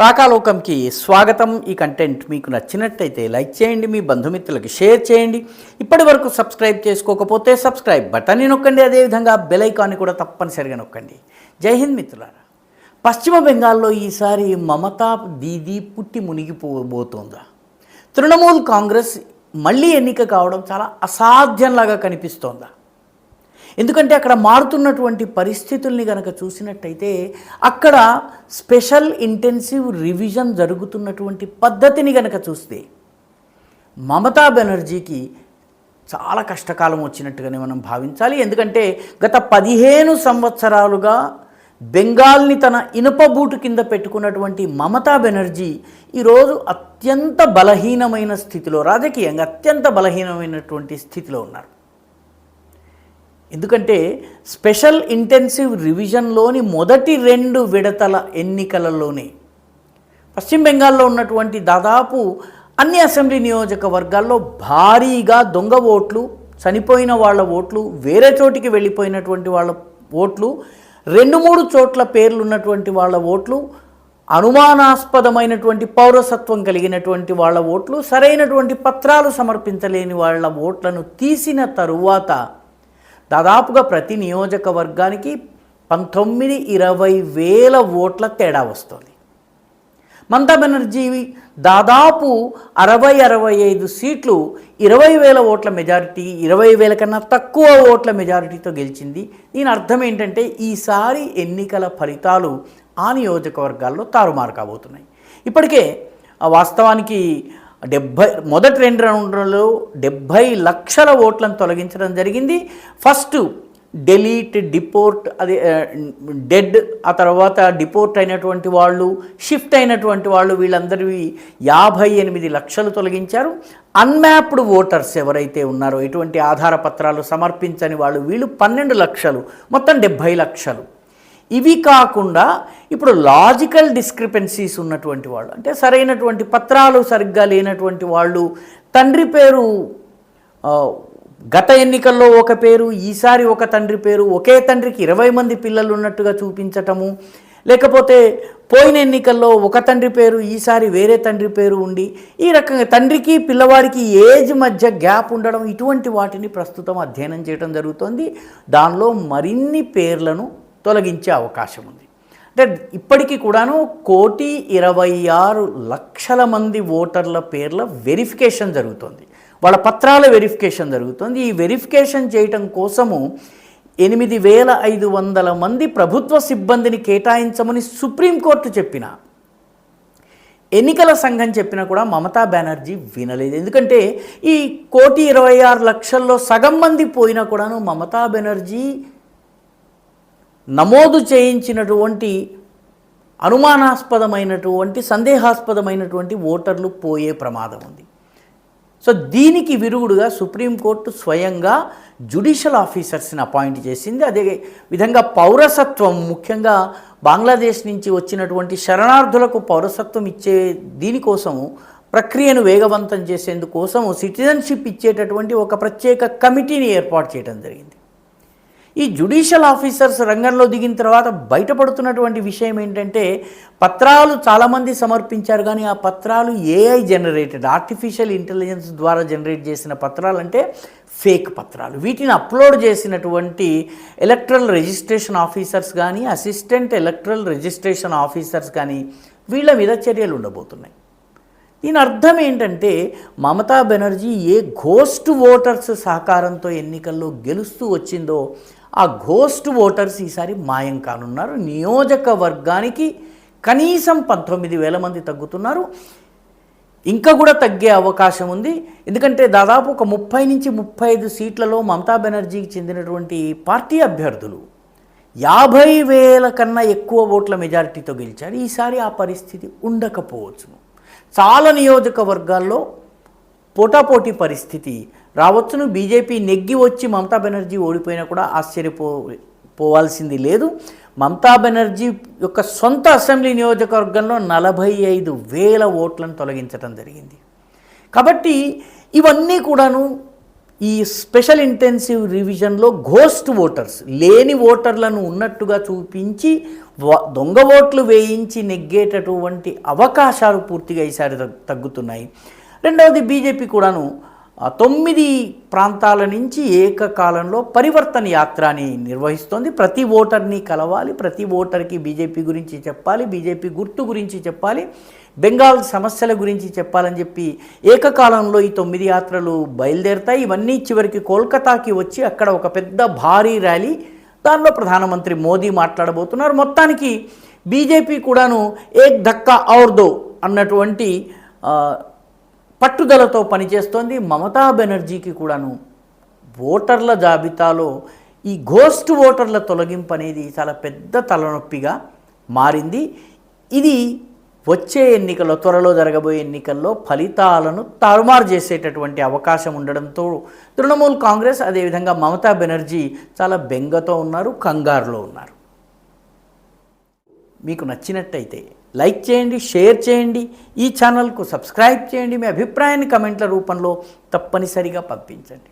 రాకాలోకంకి స్వాగతం. ఈ కంటెంట్ మీకు నచ్చినట్టయితే లైక్ చేయండి, మీ బంధుమిత్రులకి షేర్ చేయండి. ఇప్పటి వరకు సబ్స్క్రైబ్ చేసుకోకపోతే సబ్స్క్రైబ్ బటన్ని నొక్కండి, అదేవిధంగా బెల్ ఐకాన్ని కూడా తప్పనిసరిగా నొక్కండి. జై హింద్ మిత్రులారా. పశ్చిమ బెంగాల్లో ఈసారి మమతా దీదీ పుట్టి మునిగిపోబోతోందా? తృణమూల్ కాంగ్రెస్ మళ్ళీ ఎన్నిక కావడం చాలా అసాధ్యంలాగా కనిపిస్తోందా? ఎందుకంటే అక్కడ మారుతున్నటువంటి పరిస్థితుల్ని కనుక చూసినట్టయితే అక్కడ స్పెషల్ ఇంటెన్సివ్ రివిజన్ జరుగుతున్నటువంటి పద్ధతిని కనుక చూస్తే మమతా బెనర్జీకి చాలా కష్టకాలం వచ్చినట్టుగానే మనం భావించాలి. ఎందుకంటే గత 15 సంవత్సరాలుగా బెంగాల్ని తన ఇనుపబూటు కింద పెట్టుకున్నటువంటి మమతా బెనర్జీ ఈరోజు అత్యంత బలహీనమైన స్థితిలో, రాజకీయంగా అత్యంత బలహీనమైనటువంటి స్థితిలో ఉన్నారు. ఎందుకంటే స్పెషల్ ఇంటెన్సివ్ రివిజన్లోని మొదటి 2 విడతల ఎన్నికలలోనే పశ్చిమ బెంగాల్లో ఉన్నటువంటి దాదాపు అన్ని అసెంబ్లీ నియోజకవర్గాల్లో భారీగా దొంగ ఓట్లు, చనిపోయిన వాళ్ళ ఓట్లు, వేరే చోటికి వెళ్ళిపోయినటువంటి వాళ్ళ ఓట్లు, 2-3 చోట్ల పేర్లు ఉన్నటువంటి వాళ్ళ ఓట్లు, అనుమానాస్పదమైనటువంటి పౌరసత్వం కలిగినటువంటి వాళ్ళ ఓట్లు, సరైనటువంటి పత్రాలు సమర్పించలేని వాళ్ళ ఓట్లను తీసిన తరువాత దాదాపుగా ప్రతి నియోజకవర్గానికి 19-20 వేల ఓట్ల తేడా వస్తుంది. మమతా బెనర్జీ దాదాపు 60-65 సీట్లు 20,000 ఓట్ల మెజారిటీ, 20,000 కన్నా తక్కువ ఓట్ల మెజారిటీతో గెలిచింది. దీని అర్థం ఏంటంటే ఈసారి ఎన్నికల ఫలితాలు ఆ నియోజకవర్గాల్లో తారుమారు కాబోతున్నాయి. ఇప్పటికే వాస్తవానికి మొదటి 2 రౌండ్లలో 70 లక్షల ఓట్లను తొలగించడం జరిగింది. ఫస్ట్ డెలీట్, డిపోర్ట్, అదే డెడ్, ఆ తర్వాత డిపోర్ట్ అయినటువంటి వాళ్ళు, షిఫ్ట్ అయినటువంటి వాళ్ళు, వీళ్ళందరివి 58 లక్షలు తొలగించారు. అన్మ్యాప్డ్ ఓటర్స్ ఎవరైతే ఉన్నారో, ఎటువంటి ఆధార పత్రాలు సమర్పించని వాళ్ళు, వీళ్ళు 12 లక్షలు, మొత్తం 70 లక్షలు. ఇవి కాకుండా ఇప్పుడు లాజికల్ డిస్క్రిపెన్సీస్ ఉన్నటువంటి వాళ్ళు, అంటే సరైనటువంటి పత్రాలు సరిగ్గా లేనటువంటి వాళ్ళు, తండ్రి పేరు గత ఎన్నికల్లో ఒక పేరు, ఈసారి ఒక తండ్రి పేరు, ఒకే తండ్రికి 20 మంది పిల్లలు ఉన్నట్టుగా చూపించటము, లేకపోతే పోయిన ఎన్నికల్లో ఒక తండ్రి పేరు, ఈసారి వేరే తండ్రి పేరు ఉండి, ఈ రకంగా తండ్రికి పిల్లవాడికి ఏజ్ మధ్య గ్యాప్ ఉండడం, ఇటువంటి వాటిని ప్రస్తుతం అధ్యయనం చేయడం జరుగుతోంది. దానిలో మరిన్ని పేర్లను తొలగించే అవకాశం ఉంది. అంటే ఇప్పటికీ కూడాను 1,26,00,000 మంది ఓటర్ల పేర్ల వెరిఫికేషన్ జరుగుతుంది, వాళ్ళ పత్రాల వెరిఫికేషన్ జరుగుతుంది. ఈ వెరిఫికేషన్ చేయటం కోసము 8,500 మంది ప్రభుత్వ సిబ్బందిని కేటాయించమని సుప్రీంకోర్టు చెప్పిన, ఎన్నికల సంఘం చెప్పినా కూడా మమతా బెనర్జీ వినలేదు. ఎందుకంటే ఈ 1,26,00,000లో సగం మంది పోయినా కూడాను మమతా బెనర్జీ నమోదు చేయించినటువంటి అనుమానాస్పదమైనటువంటి, సందేహాస్పదమైనటువంటి ఓటర్లు పోయే ప్రమాదం ఉంది. సో దీనికి విరుగుడుగా సుప్రీంకోర్టు స్వయంగా జ్యుడిషియల్ ఆఫీసర్స్ని అపాయింట్ చేసింది. అదే విధంగా పౌరసత్వం, ముఖ్యంగా బంగ్లాదేశ్ నుంచి వచ్చినటువంటి శరణార్థులకు పౌరసత్వం ఇచ్చే దీనికోసము, ప్రక్రియను వేగవంతం చేసేందుకోసము సిటిజన్షిప్ ఇచ్చేటటువంటి ఒక ప్రత్యేక కమిటీని ఏర్పాటు చేయడం జరిగింది. ఈ జ్యుడిషియల్ ఆఫీసర్స్ రంగంలో దిగిన తర్వాత బయటపడుతున్నటువంటి విషయం ఏంటంటే, పత్రాలు చాలామంది సమర్పించారు, కానీ ఆ పత్రాలు ఏఐ జనరేటెడ్, ఆర్టిఫిషియల్ ఇంటెలిజెన్స్ ద్వారా జనరేట్ చేసిన పత్రాలు, అంటే ఫేక్ పత్రాలు. వీటిని అప్లోడ్ చేసినటువంటి ఎలక్ట్రల్ రిజిస్ట్రేషన్ ఆఫీసర్స్ కానీ, అసిస్టెంట్ ఎలక్ట్రల్ రిజిస్ట్రేషన్ ఆఫీసర్స్ కానీ, వీళ్ళ మీద చర్యలు ఉండబోతున్నాయి. దీని అర్థం ఏంటంటే, మమతా బెనర్జీ ఏ ఘోస్ట్ ఓటర్స్ సహకారంతో ఎన్నికల్లో గెలుస్తూ వచ్చిందో ఆ ఘోస్ట్ ఓటర్స్ ఈసారి మాయం కానున్నారు. నియోజకవర్గానికి కనీసం 19,000 మంది తగ్గుతున్నారు, ఇంకా కూడా తగ్గే అవకాశం ఉంది. ఎందుకంటే దాదాపు ఒక 30-35 సీట్లలో మమతా బెనర్జీకి చెందినటువంటి పార్టీ అభ్యర్థులు 50,000 కన్నా ఎక్కువ ఓట్ల మెజారిటీతో గెలిచారు. ఈసారి ఆ పరిస్థితి ఉండకపోవచ్చును. చాలా నియోజకవర్గాల్లో పోటాపోటీ పరిస్థితి రావచ్చును. బీజేపీ నెగ్గి వచ్చి మమతా బెనర్జీ ఓడిపోయినా కూడా ఆశ్చర్యపోవాల్సింది లేదు. మమతా బెనర్జీ యొక్క సొంత అసెంబ్లీ నియోజకవర్గంలో 45,000 ఓట్లను తొలగించడం జరిగింది. కాబట్టి ఇవన్నీ కూడాను ఈ స్పెషల్ ఇంటెన్సివ్ రివిజన్లో ఘోస్ట్ ఓటర్స్, లేని ఓటర్లను ఉన్నట్టుగా చూపించి దొంగ ఓట్లు వేయించి నెగ్గేటటువంటి అవకాశాలు పూర్తిగా ఈసారి తగ్గుతున్నాయి. రెండవది, బీజేపీ కూడాను 9 ప్రాంతాల నుంచి ఏకకాలంలో పరివర్తన యాత్రని నిర్వహిస్తోంది. ప్రతి ఓటర్ని కలవాలి, ప్రతి ఓటర్కి బీజేపీ గురించి చెప్పాలి, బీజేపీ గుర్తు గురించి చెప్పాలి, బెంగాల్ సమస్యల గురించి చెప్పాలని చెప్పి ఏకకాలంలో ఈ 9 యాత్రలు బయలుదేరుతాయి. ఇవన్నీ చివరికి కోల్కతాకి వచ్చి అక్కడ ఒక పెద్ద భారీ ర్యాలీ, దానిలో ప్రధానమంత్రి మోదీ మాట్లాడబోతున్నారు. మొత్తానికి బీజేపీ కూడాను ఏక్ ధక్కా ఔర్ దో అన్నటువంటి పట్టుదలతో పనిచేస్తోంది. మమతా బెనర్జీకి కూడాను ఓటర్ల జాబితాలో ఈ ఘోస్ట్ ఓటర్ల తొలగింపు అనేది చాలా పెద్ద తలనొప్పిగా మారింది. ఇది వచ్చే ఎన్నికల్లో, త్వరలో జరగబోయే ఎన్నికల్లో ఫలితాలను తారుమారు చేసేటటువంటి అవకాశం ఉండడంతో తృణమూల్ కాంగ్రెస్, అదేవిధంగా మమతా బెనర్జీ చాలా బెంగతో ఉన్నారు, కంగారులో ఉన్నారు. మీకు నచ్చినట్టయితే లైక్ చేయండి, షేర్ చేయండి, ఈ ఛానల్కు సబ్స్క్రైబ్ చేయండి, మీ అభిప్రాయాన్ని కమెంట్ల రూపంలో తప్పనిసరిగా పంపించండి.